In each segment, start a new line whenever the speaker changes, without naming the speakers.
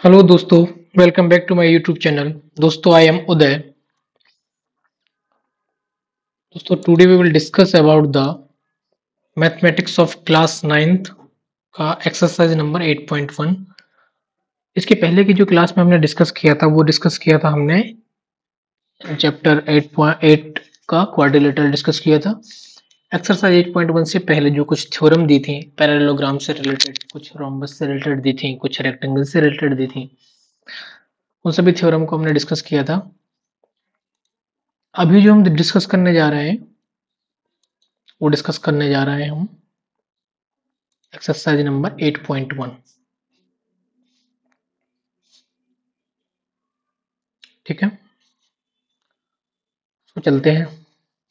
Hello दोस्तों, welcome back to my YouTube channel. दोस्तों, I am Uday. दोस्तों, today we will discuss about the mathematics of class 9th का exercise number 8.1। इसके पहले की जो क्लास में हमने डिस्कस किया था, वो डिस्कस किया था हमने चैप्टर 8.8 का क्वाड्रिलेटरल डिस्कस किया था। एक्सरसाइज 8.1 से पहले जो कुछ थ्योरम दी थी पैरेललोग्राम से रिलेटेड, कुछ रोम्बस से रिलेटेड दी थी, कुछ रेक्टेंगल से रिलेटेड दी थी, उन सभी थ्योरम को हमने डिस्कस किया था। अभी जो हम डिस्कस करने जा रहे हैं वो डिस्कस करने जा रहे हैं हम एक्सरसाइज नंबर 8.1। ठीक है, तो चलते हैं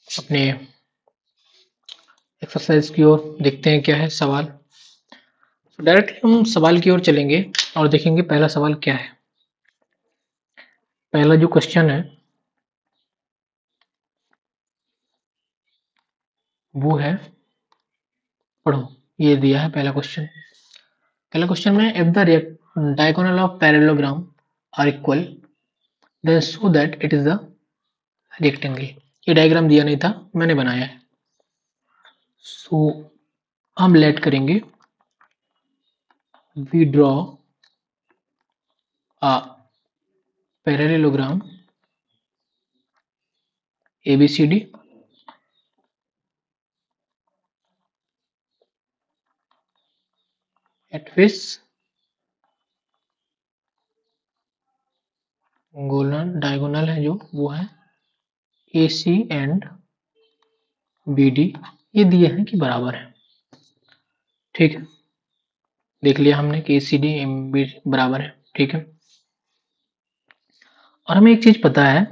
अपने एक्सरसाइज की ओर, देखते हैं क्या है सवाल। तो डायरेक्टली हम सवाल की ओर चलेंगे और देखेंगे पहला सवाल क्या है। पहला जो क्वेश्चन है वो है, पढ़ो, ये दिया है पहला क्वेश्चन। पहला क्वेश्चन में if the diagonal of parallelogram are equal then show that it is the rectangle. ये डायग्राम दिया नहीं था, मैंने बनाया है। सो हम लेट करेंगे we draw a parallelogram ABCD at which diagonal है जो वो है AC एंड BD। ये दिए हैं कि बराबर है। ठीक है, देख लिया हमने कि ACD MB बराबर है। ठीक है, और हमें एक चीज पता है,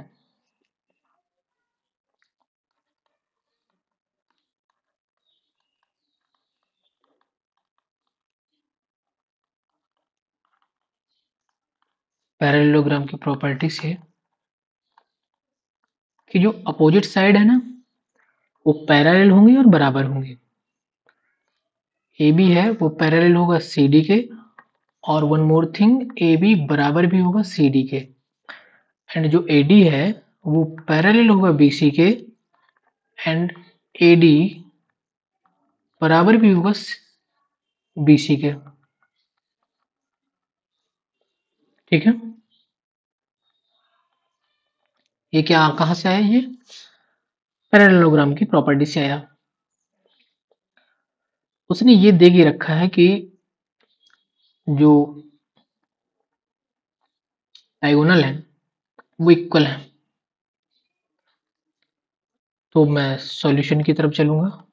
पैरेललोग्राम की प्रॉपर्टी से, कि जो अपोजिट साइड है ना वो पैरेलल होंगी और बराबर होंगी। AB है वो पैरेलल होगा CD के, और वन मोर थिंग, AB बराबर भी होगा CD के। एंड जो AD है वो पैरेलल होगा BC के, एंड AD बराबर भी होगा BC के। ठीक है, ये क्या कहां से आया, ये पैरेललोग्राम की प्रॉपर्टी से आया। उसने ये दे के रखा है कि जो डायगोनल है वो इक्वल है। तो मैं सॉल्यूशन की तरफ चलूंगा।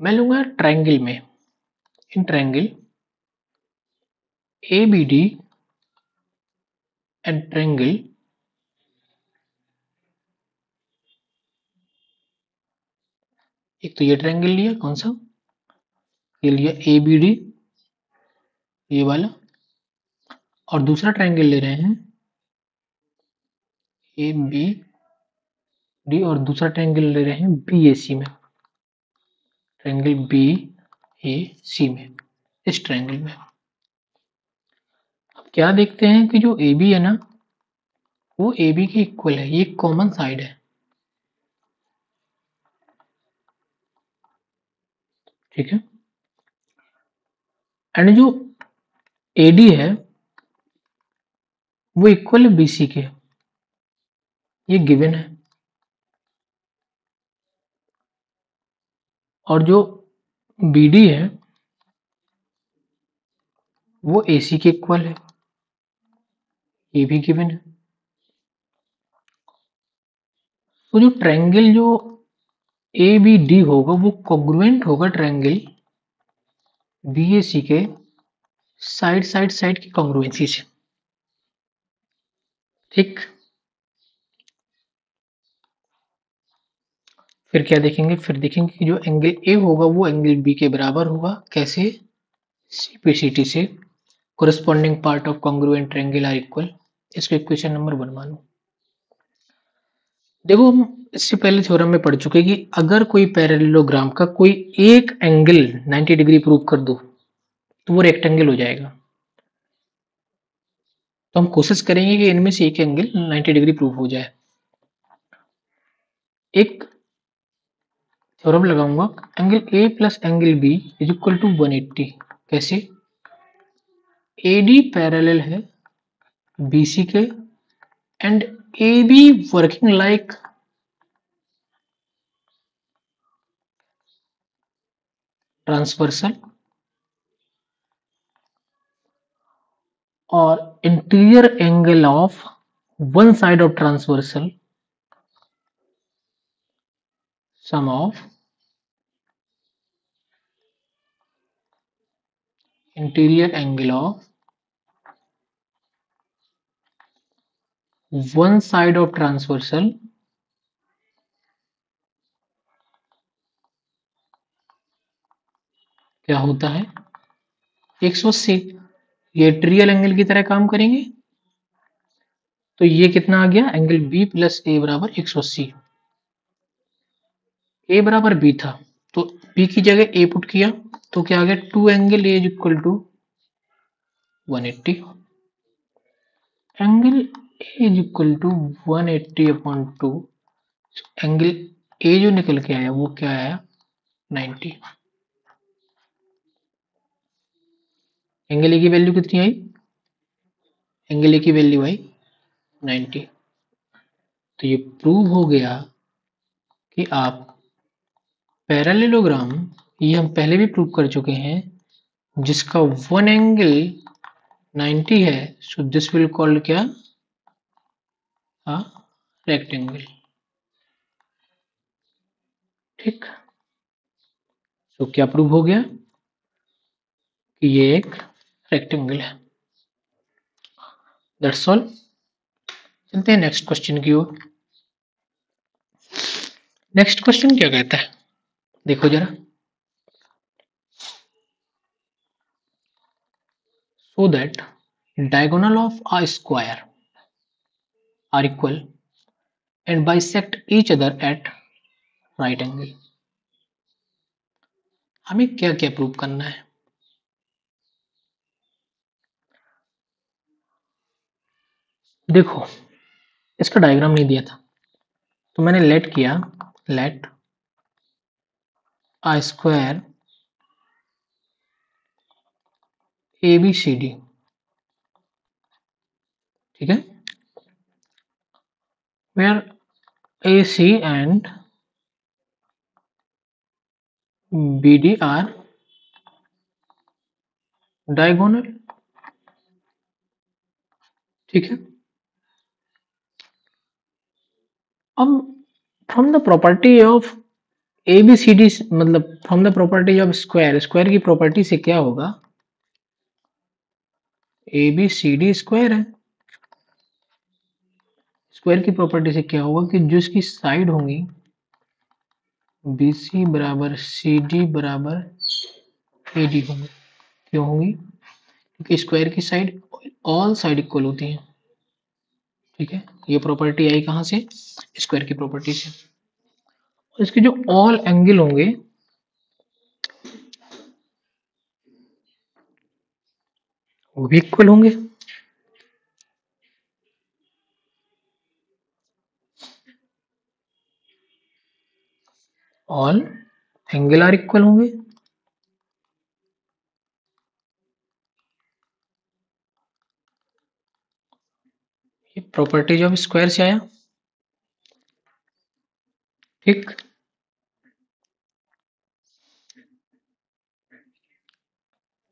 मैं लूंगा ट्रायंगल में, इन ट्रायंगल ABD एंड ट्रायंगल एक तो ये ट्रायंगल लिया, कौन सा, ये लिया ABD ये वाला, और दूसरा ट्रायंगल ले रहे हैं ABD, और दूसरा ट्रायंगल ले रहे हैं BAC में, ट्रायंगल BAC में, इस ट्रायंगल में। अब क्या देखते हैं कि जो AB है ना वो AB के इक्वल है, ये कॉमन साइड है। ठीक है, एंड जो AD है वो इक्वल है BC के, ये गिवन है। और जो BD है वो AC के इक्वल है, ये भी गिवन है। तो जो ट्रायंगल जो ABD होगा वो कॉन्ग्रुएंट होगा ट्रायंगल BAC के साइड की कॉन्ग्रुएंसी से। ठीक, फिर क्या देखेंगे, फिर देखेंगे कि जो एंगल A होगा वो एंगल B के बराबर होगा। कैसे, CPCT से, corresponding part of congruent triangle are equal. इसको इक्वेशन नंबर 1 मानो। देखो, हम इससे पहले थ्योरम में पढ़ चुके कि अगर कोई पैरेललोग्राम का कोई एक एंगल 90 डिग्री प्रूव कर दो तो वो रेक्टेंगल हो जाएगा। तो हम कोशिश करेंगे कि इनमें से एक एंगल 90 डिग्री प्रूव हो जाए। एक थ्योरम लगाऊंगा, angle A plus angle B is equal to 180। कैसे? AD पैरेलल है BC के and AB working like transversal और interior angle of one side of transversal sum of interior angle of one side of transversal क्या होता है 180। ये trial angle की तरह काम करेंगे। तो ये कितना आ गया, एंगल बी प्लस ए बराबर 180। ए बराबर बी था तो बी की जगह ए पुट किया तो क्या आ गया, 2 angle A is equal to 180। Angle A is equal to 180 upon 2। Angle A जो निकल के आया वो क्या आया, 90। एंगल ए की वैल्यू कितनी आई, एंगल ए की वैल्यू आई 90। तो ये प्रूव हो गया कि आप पैरेललोग्राम, ये हम पहले भी प्रूव कर चुके हैं, जिसका वन एंगल 90 है, सो दिस विल कॉल्ड क्या, रेक्टेंगल। ठीक, सो क्या प्रूव हो गया कि ये एक रेक्टेंगल है। That's all. चलते हैं नेक्स्ट क्वेश्चन की ओर। नेक्स्ट क्वेश्चन क्या कहता है, देखो जरा। So that diagonal of a square are equal and bisect each other at right angle। हमें क्या क्या प्रूव करना है, देखो इसका डायग्राम नहीं दिया था तो मैंने लेट किया, लेट a square ABCD। ठीक है, where AC and BD are diagonal। ठीक है, अब from the property of ABCD, मतलब from the property of square, square की प्रॉपर्टी से क्या होगा, ABCD स्क्वायर है। स्क्वायर की प्रॉपर्टी से क्या होगा कि जो इसकी साइड होंगी BC बराबर CD बराबर AD होंगे। क्यों होंगी, क्योंकि स्क्वायर की साइड ऑल साइड इक्वल होती हैं। ठीक है, ये प्रॉपर्टी आई कहां से, स्क्वायर की प्रॉपर्टी से। और इसके जो ऑल एंगल होंगे वो भी इक्वल होंगे। ऑल एंगल आर इक्वल होंगे। ये प्रॉपर्टीज ऑफ स्क्वायर से आया। ठीक,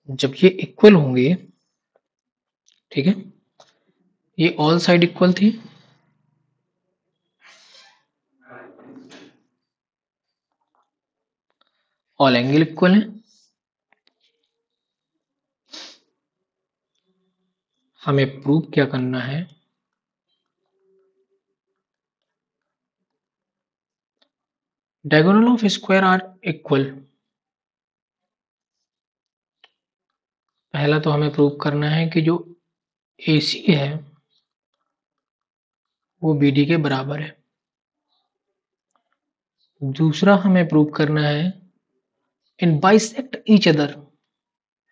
जब ये इक्वल होंगे, ठीक है, ये ऑल साइड इक्वल थी, ऑल एंगल इक्वल है, हमें प्रूव क्या करना है, diagonal of square are equal. पहला तो हमें प्रूव करना है कि जो AC है वो BD के बराबर है। दूसरा हमें प्रूव करना है इन bisect each other,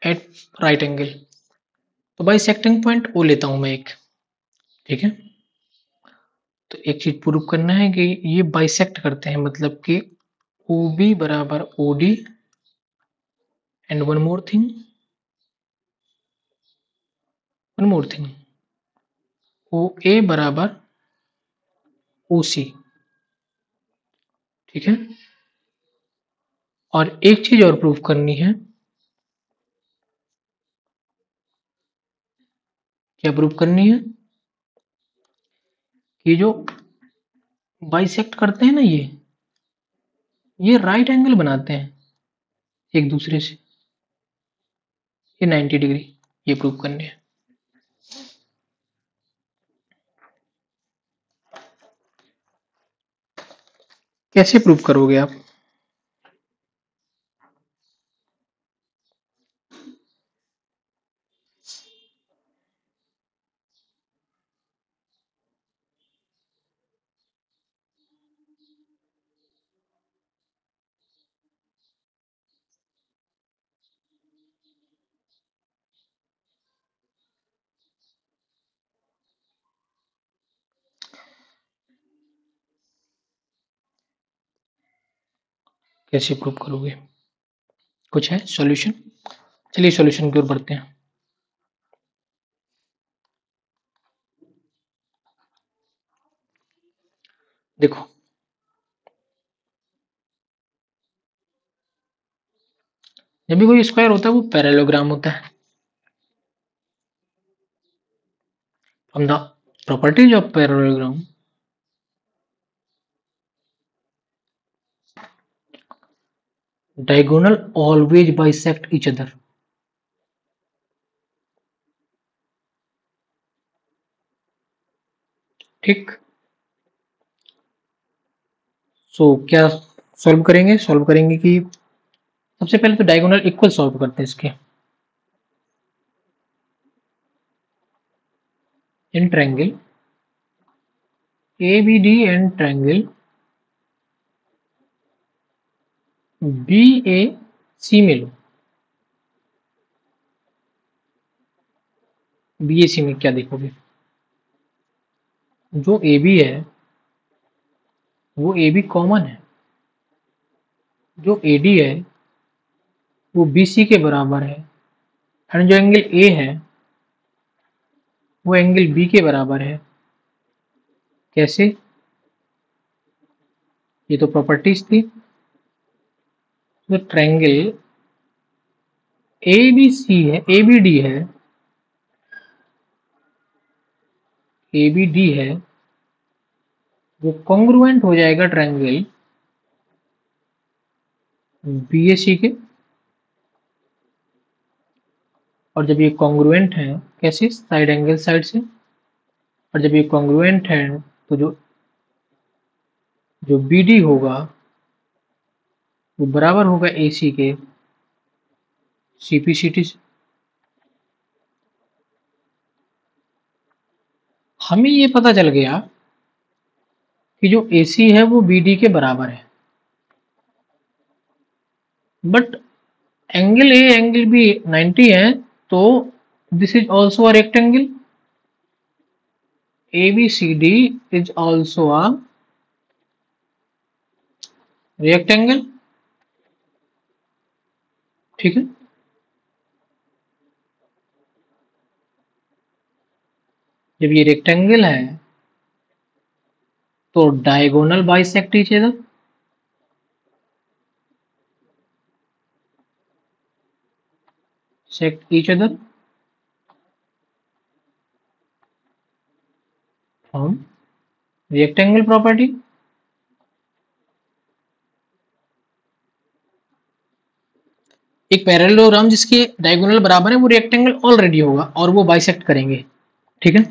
at right angle. तो बाइसेक्टिंग पॉइंट ओ लेता हूं मैं एक, ठीक है। तो एक चीज प्रूव करना है कि ये बाइसेक्ट करते हैं, मतलब कि ओ बी बराबर O D, and one more thing, O A बराबर ओ सी, ठीक है। और एक चीज और प्रूव करनी है, क्या प्रूव करनी है, कि जो बाइसेक्ट करते हैं ना ये राइट एंगल बनाते हैं एक दूसरे से, ये 90 डिग्री, ये प्रूव करनी है। कैसे प्रूव करोगे आप? कैसे प्रूव करोगे? कुछ है सॉल्यूशन? चलिए सॉल्यूशन की ओर बढ़ते हैं। देखो, जब भी कोई स्क्वायर होता है वो पैरेललोग्राम होता है। From the properties of parallelogram, diagonal always bisect each other। ठीक। सो क्या सॉल्व करेंगे कि सबसे पहले तो डायगोनल इक्वल सॉल्व करते हैं इसके। इन triangle ABD and triangle BAC में लो। BAC में क्या देखोगे, जो AB है वो AB कॉमन है, जो AD है वो BC के बराबर है, एंड जो एंगल A है वो एंगल B के बराबर है। कैसे? ये तो प्रॉपर्टीज थी। तो ट्रायंगल ABC है, ABD है, ABD है, वो कॉन्ग्रुएंट हो जाएगा ट्रायंगल BAC के। और जब ये कॉन्ग्रुएंट है, कैसे? साइड एंगल साइड से। और जब ये कॉन्ग्रुएंट है तो जो जो BD होगा वो बराबर होगा AC के CPCT से। हमें ये पता चल गया कि जो AC है वो BD के बराबर है, but angle A angle B 90 है, तो this is also a rectangle. ABCD is also a rectangle, ठीक है। जब ये रेक्टेंगल है तो diagonal bisect each other. Sect each other from rectangle property. एक पैरेललोग्राम जिसके डायगोनल बराबर है वो रेक्टेंगल ऑलरेडी होगा और वो बाइसेक्ट करेंगे, ठीक है।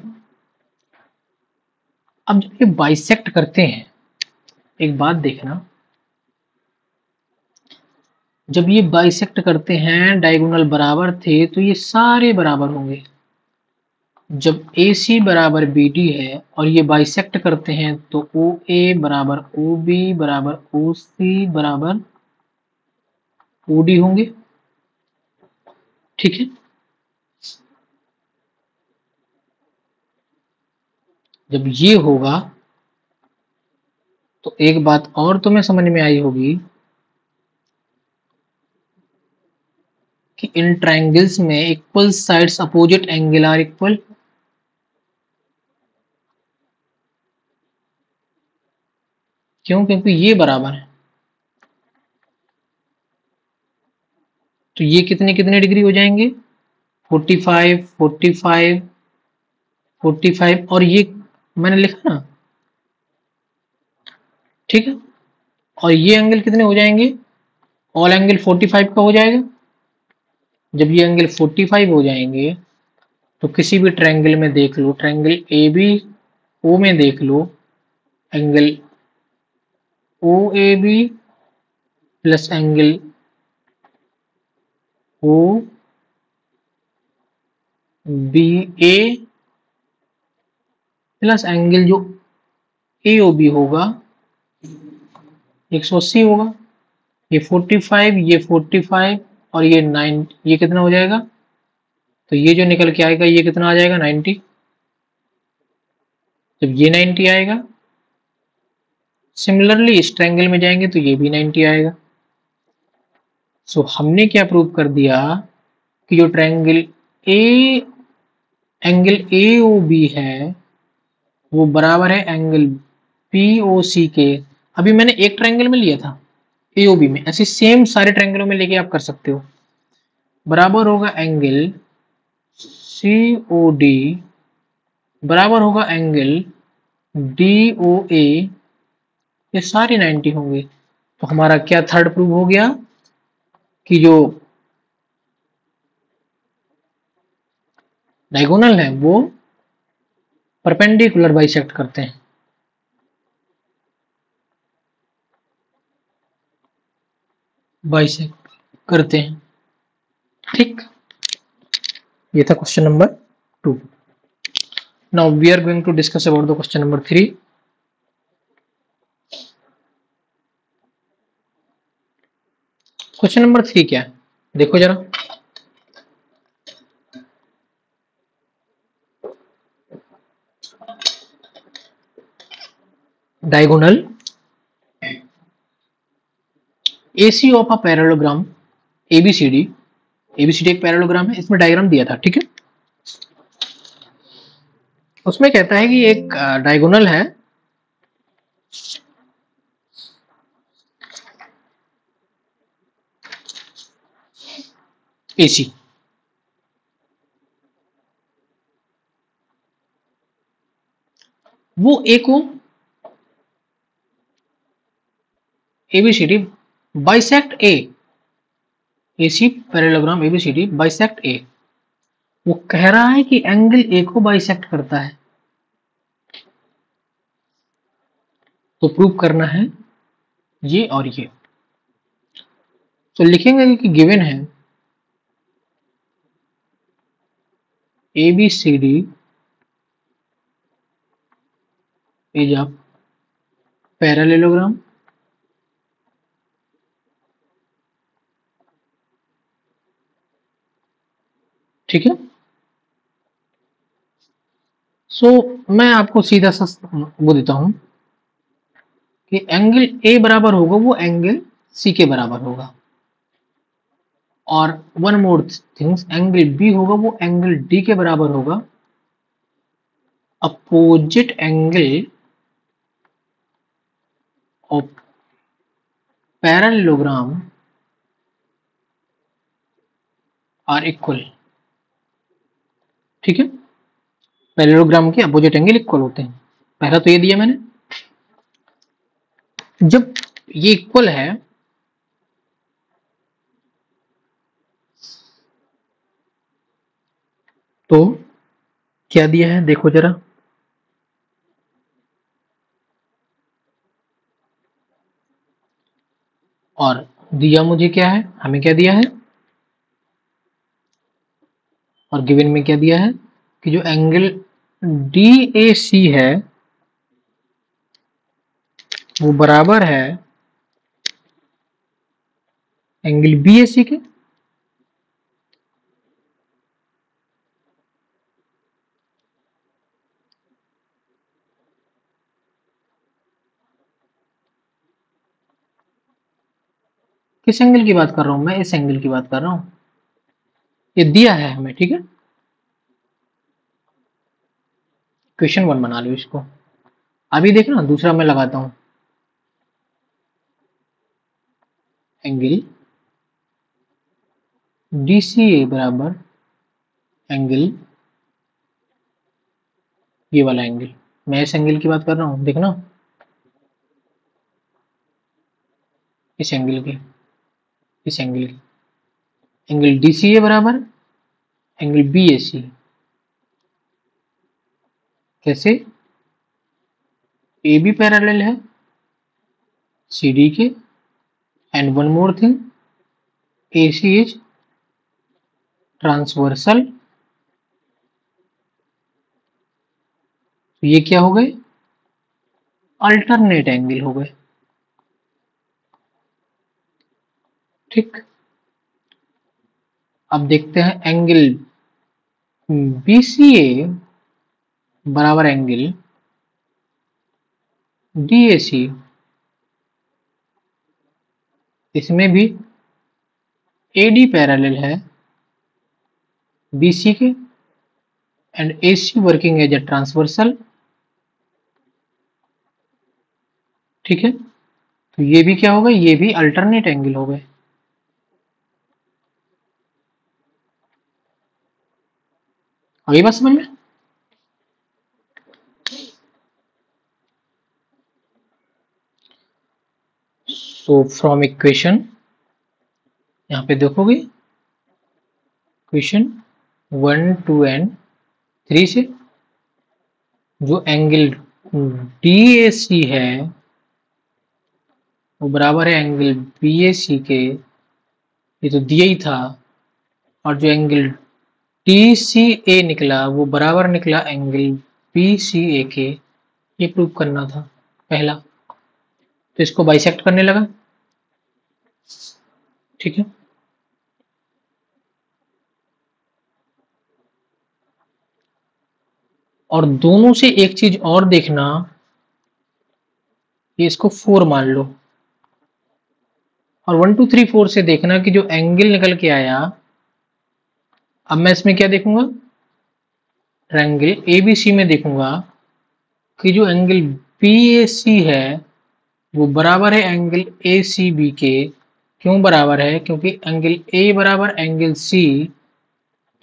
अब जब ये बाइसेक्ट करते हैं, एक बात देखना, जब ये बाइसेक्ट करते हैं डायगोनल बराबर थे तो ये सारे बराबर होंगे। जब AC बराबर BD है और ये बाइसेक्ट करते हैं तो OA बराबर OB बराबर OC बराबर OD होंगे। ठीक है, जब ये होगा तो एक बात और तुम्हें समझ में आई होगी कि इन ट्रायंगल्स में equal sides opposite angle are equal. क्यों? क्योंकि ये बराबर है। तो ये कितने कितने डिग्री हो जाएंगे? 45, 45, 45 और ये मैंने लिखा ना, ठीक है। और ये एंगल कितने हो जाएंगे? ऑल एंगल 45 का हो जाएगा। जब ये एंगल 45 हो जाएंगे तो किसी भी ट्रायंगल में देख लो, ट्रायंगल ए बी ओ में देख लो, angle O A B plus angle O B A plus angle जो ए ओ बी होगा 180 होगा। ये 45, ये 45 और ये 9, ये कितना हो जाएगा? तो ये जो निकल के आएगा ये कितना आ जाएगा? 90। जब ये 90 आएगा, सिमिलरली इस ट्रायंगल में जाएंगे तो ये भी 90 आएगा। सो हमने क्या प्रूव कर दिया कि जो triangle A angle A O B है वो बराबर है एंगल पी ओ सी के। अभी मैंने एक ट्रायंगल में लिया था ए ओ बी में, ऐसे सेम सारे ट्रायंगलों में लेके आप कर सकते हो। बराबर होगा एंगल सी ओ डी बराबर होगा एंगल डी ओ ए, ये सारे 90 होंगे। तो हमारा क्या थर्ड प्रूव हो गया कि जो डायगोनल है वो परपेंडिकुलर बाइसेक्ट करते हैं। बाइसेक्ट करते हैं, ठीक। ये था question number 2। Now we are going to discuss about the question number 3। Question number 3 क्या है देखो जरा। Diagonal AC of a parallelogram ABCD, ABCD एक पैरेललोग्राम है, इसमें डायग्राम दिया था, ठीक है। उसमें कहता है कि एक डायगोनल है AC, वो A को ABCD bisect A, AC parallelogram ABCD bisect A। वो कह रहा है कि एंगल A को बाइसेक्ट करता है। तो प्रूव करना है ये और ये। तो लिखेंगे कि गिवन है ABCD इज अ पैरेललोग्राम ठीक है। सो मैं आपको सीधा सा वो देता हूं कि एंगल A बराबर होगा वो एंगल C के बराबर होगा, और one more things, angle B होगा वो एंगल D के बराबर होगा। Opposite angle of parallelogram are equal, ठीक है। पैरेललोग्राम के अपोजिट एंगल इक्वल होते हैं। पहला तो ये दिया मैंने। जब ये इक्वल है तो क्या दिया है देखो जरा। और दिया मुझे क्या है, हमें क्या दिया है, और गिवन में क्या दिया है कि जो एंगल DAC है वो बराबर है एंगल BAC के। किस एंगल की बात कर रहा हूं मैं? इस एंगल की बात कर रहा हूं। ये दिया है हमें, ठीक है। क्वेश्चन 1 बना लो इसको। अभी देखना दूसरा मैं लगाता हूं। एंगल DCA बराबर एंगल, ये वाला एंगल, मैं इस एंगल की बात कर रहा हूं, देखना इस एंगल की, इस एंगल की। एंगल DCA बराबर एंगल BAC। कैसे? AB पैरेलल है CD के, and one more thing, AC is transversal. तो ये क्या हो गए? अल्टरनेट एंगल हो गए, ठीक। अब देखते हैं एंगल BCA बराबर एंगल DAC। इसमें भी AD पैरेलल है BC के, and AC working as a transversal, ठीक है। तो ये भी क्या हो गए? ये भी अल्टरनेट एंगल हो गए। अगली बात समझ में? सो फ्रॉम इक्वेशन, यहां पे देखोगे क्वेश्चन 1 2 एंड 3 से जो एंगल DAC है वो बराबर है एंगल BAC के, ये तो दिया ही था। और जो एंगल DCA निकला वो बराबर निकला एंगल BCA के। ये प्रूव करना था पहला, तो इसको बाइसेक्ट करने लगा, ठीक है। और दोनों से एक चीज और देखना, ये इसको 4 मान लो, और 1 2 3 4 से देखना कि जो एंगल निकल के आया, अब मैं इसमें क्या देखूंगा? ट्रायंगल ABC में देखूंगा कि जो एंगल BAC है वो बराबर है एंगल ACB के। क्यों बराबर है? क्योंकि एंगल A बराबर एंगल C,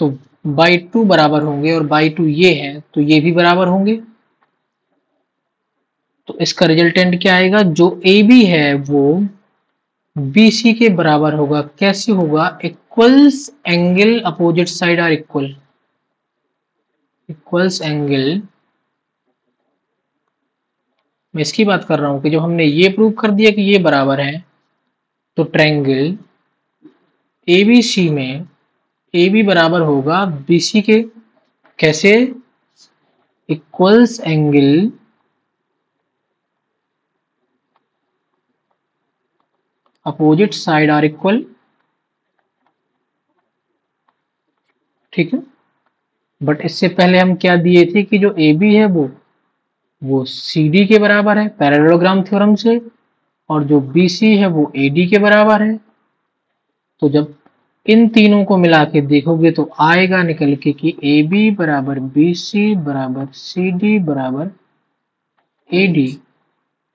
तो बाई 2 बराबर होंगे, और बाई 2 ये है तो ये भी बराबर होंगे। तो इसका रिजल्टेंट क्या आएगा? जो AB है वो BC के बराबर होगा। कैसे होगा? Equals angle opposite side are equal, equals angle, मैं इसकी बात कर रहा हूं कि जब हमने ये प्रूव कर दिया कि ये बराबर है, तो ट्रायंगल ABC में AB बराबर होगा BC के। कैसे? Equals angle opposite side are equal, ठीक है। बट इससे पहले हम क्या दिए थे कि जो AB है वो CD के बराबर है पैरेललोग्राम थ्योरम से, और जो BC है वो AD के बराबर है। तो जब इन तीनों को मिला के देखोगे तो आएगा निकल के कि AB बराबर BC बराबर CD बराबर AD।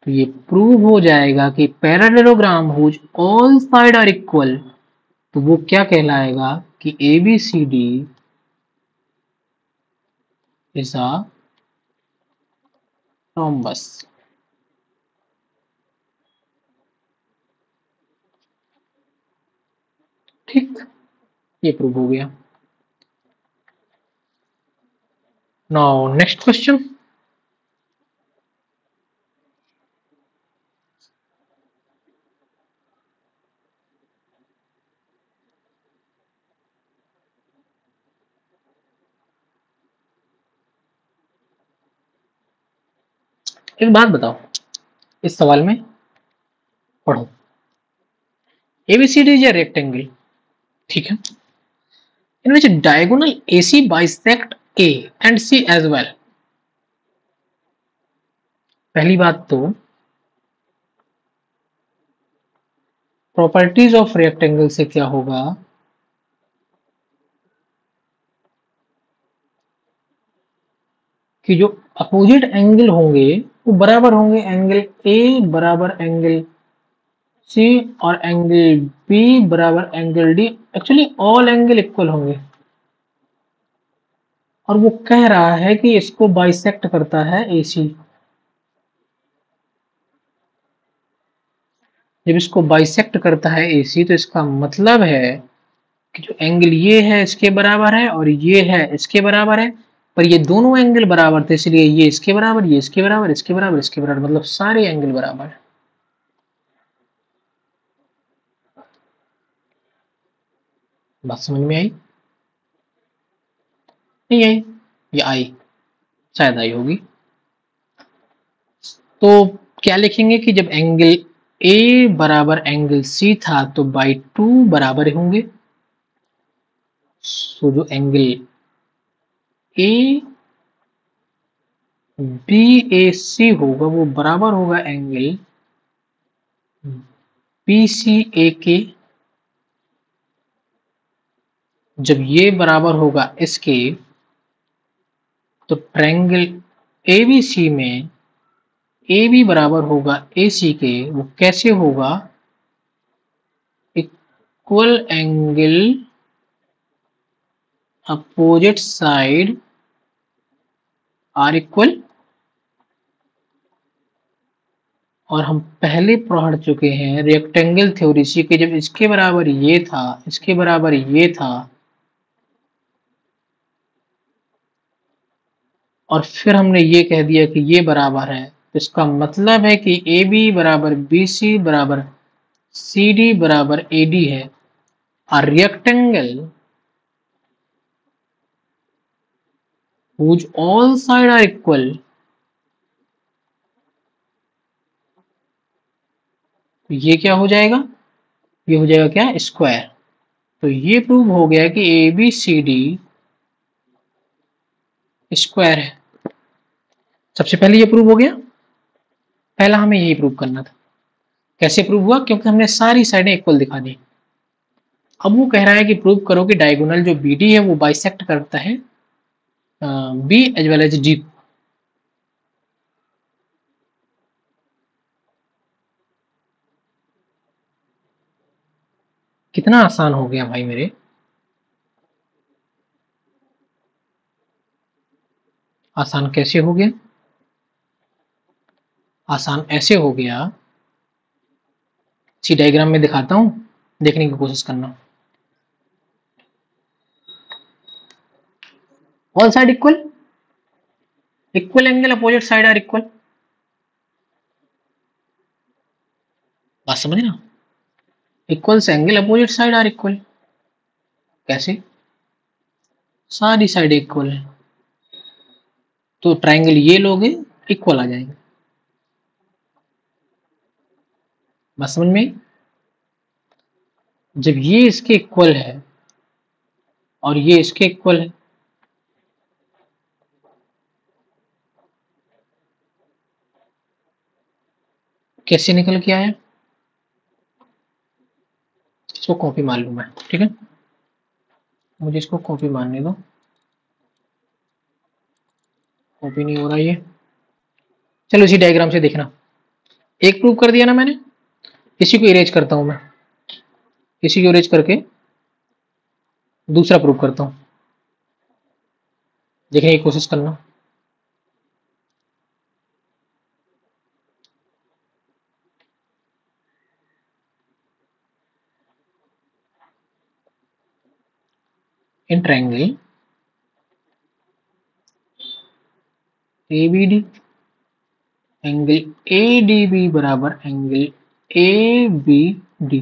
तो ये प्रूव हो जाएगा कि parallelogram whose all side are equal, तो वो क्या कहलाएगा कि ABCD इज अ रोम्बस। ठीक, ये प्रूव हो गया। Now next question. एक बात बताओ, इस सवाल में पढ़ो, ABCD इज a rectangle, ठीक है, in which diagonal AC bisect A and C as well। पहली बात तो प्रॉपर्टीज ऑफ रेक्टेंगल से क्या होगा कि जो अपोजिट एंगल होंगे वो बराबर होंगे, एंगल ए बराबर एंगल सी और एंगल बी बराबर angle D. Actually all angle equal होंगे और वो कह रहा है कि इसको बाइसेक्ट करता है एसी। जब इसको बाइसेक्ट करता है एसी तो इसका मतलब है कि जो एंगल ये है इसके बराबर है और ये है इसके बराबर है, पर ये दोनों एंगल बराबर थे इसलिए ये इसके बराबर, ये इसके बराबर, इसके बराबर, इसके बराबर, मतलब सारे एंगल बराबर है। बात समझ में आई? नहीं आई? ये आई, शायद आई होगी। तो क्या लिखेंगे कि जब एंगल ए बराबर एंगल सी था तो बाई 2 बराबर होंगे। सो जो एंगल ए बी ए सी होगा वो बराबर होगा एंगल बी सी ए के। जब ये बराबर होगा इसके तो ट्रायंगल एबीसी में ए बी बराबर होगा ए सी के। वो कैसे होगा? Equal angle opposite side are equal. और हम पहले पढ़ चुके हैं रेक्टेंगल थ्योरी से कि जब इसके बराबर ये था, इसके बराबर ये था और फिर हमने ये कह दिया कि ये बराबर है, तो इसका मतलब है कि ए बी बराबर बी सी बराबर सी डी बराबर ए डी है। और rectangle whose all side are equal, तो ये क्या हो जाएगा? ये हो जाएगा क्या? स्क्वायर। तो ये प्रूव हो गया कि A B C D square है। सबसे पहले ये प्रूव हो गया, पहला हमें यही प्रूव करना था। कैसे प्रूव हुआ? क्योंकि हमने सारी साइडें इक्वल दिखा दी। अब वो कह रहा है कि प्रूव करो कि डायगोनल जो बी डी है वो बाइसेक्ट करता है B as well as D. कितना आसान हो गया भाई मेरे। आसान कैसे हो गया? आसान ऐसे हो गया, इसी डायग्राम में दिखाता हूं, देखने की कोशिश करना। All side equal, equal angle opposite side are equal. बात समझ ना? Equals angle opposite side are equal. कैसे? सारी साइड इक्वल है तो ट्रायंगल ये लोगे इक्वल आ जाएंगे। बात समझ में? जब ये इसके इक्वल है और ये इसके इक्वल है, कैसे निकल के आया? इसको कॉपी मार लूं मैं, ठीक है? मुझे इसको कॉपी मारने दो। कॉपी नहीं हो रहा ये। चलो इसी डायग्राम से देखना। एक प्रूव कर दिया ना मैंने, इसी को इरेज करता हूं मैं। इसी को इरेज करके दूसरा प्रूव करता हूं, देखने की कोशिश करना। In triangle ABD angle ADB बराबर angle ABD।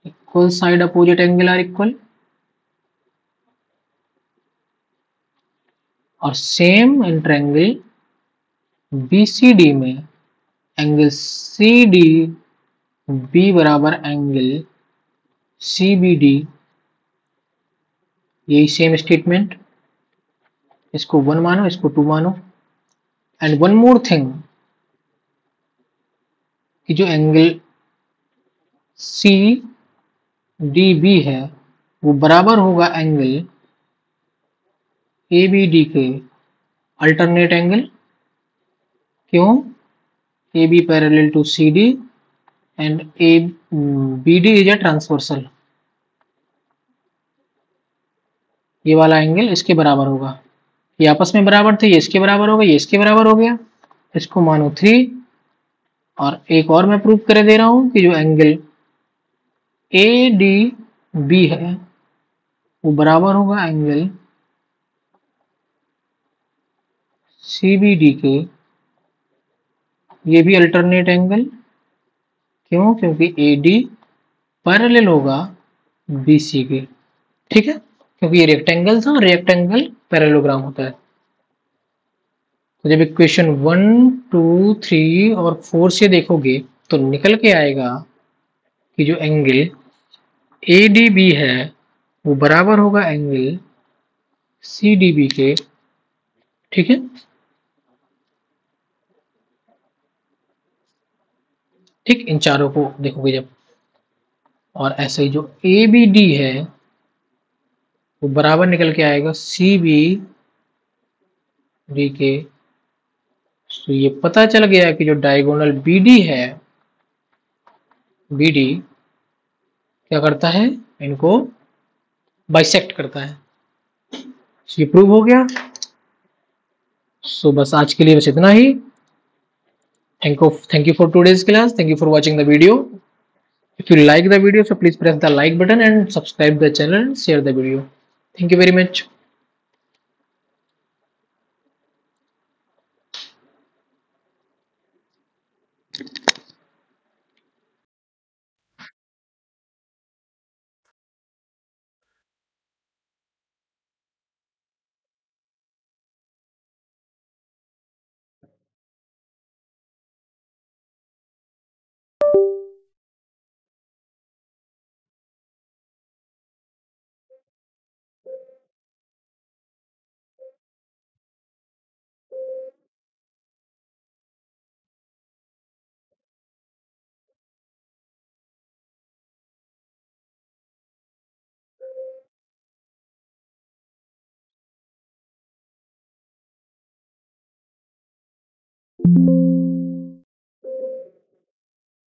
Equal side opposite angle are equal. और सेम इन ट्रायंगल BCD में एंगल CDB बराबर एंगल CBD। यही सेम स्टेटमेंट, इसको 1 मानो, इसको 2 मानो। एंड वन मोर थिंग कि जो एंगल सी डी बी है वो बराबर होगा एंगल ए बी डी के अल्टरनेट एंगल। क्यों? A B parallel to C D and A B D is a transversal. ये वाला एंगल इसके बराबर होगा। ये आपस में बराबर थे, ये इसके बराबर हो गया, ये इसके बराबर हो गया। इसको मानो 3। और एक और मैं प्रूफ कर दे रहा हूं कि जो एंगल ए डी बी है वो बराबर होगा एंगल सी बी डी के। ये भी अल्टरनेट एंगल। क्यों? क्योंकि ए डी पैरेलल होगा बी सी के। ठीक है, क्योंकि ये रेक्टेंगल था, रेक्टेंगल पैरेललोग्राम होता है। तो जब इक्वेशन 1, 2, 3 और 4 से देखोगे तो निकल के आएगा कि जो एंगल ए डी बी है वो बराबर होगा एंगल सी डी बी के। ठीक है, ठीक, इन चारों को देखोगे जब। और ऐसे ही जो ए बी डी है वो बराबर निकल के आएगा सी बी डी के। तो ये पता चल गया कि जो डायगोनल बी डी है, बी डी क्या करता है, इनको बाइसेक्ट करता है। ये प्रूव हो गया। सो बस आज के लिए बस इतना ही। Thank you for today's class. Thank you for watching the video. If you like the video, so please press the like button and subscribe the channel and share the video. Thank you very much.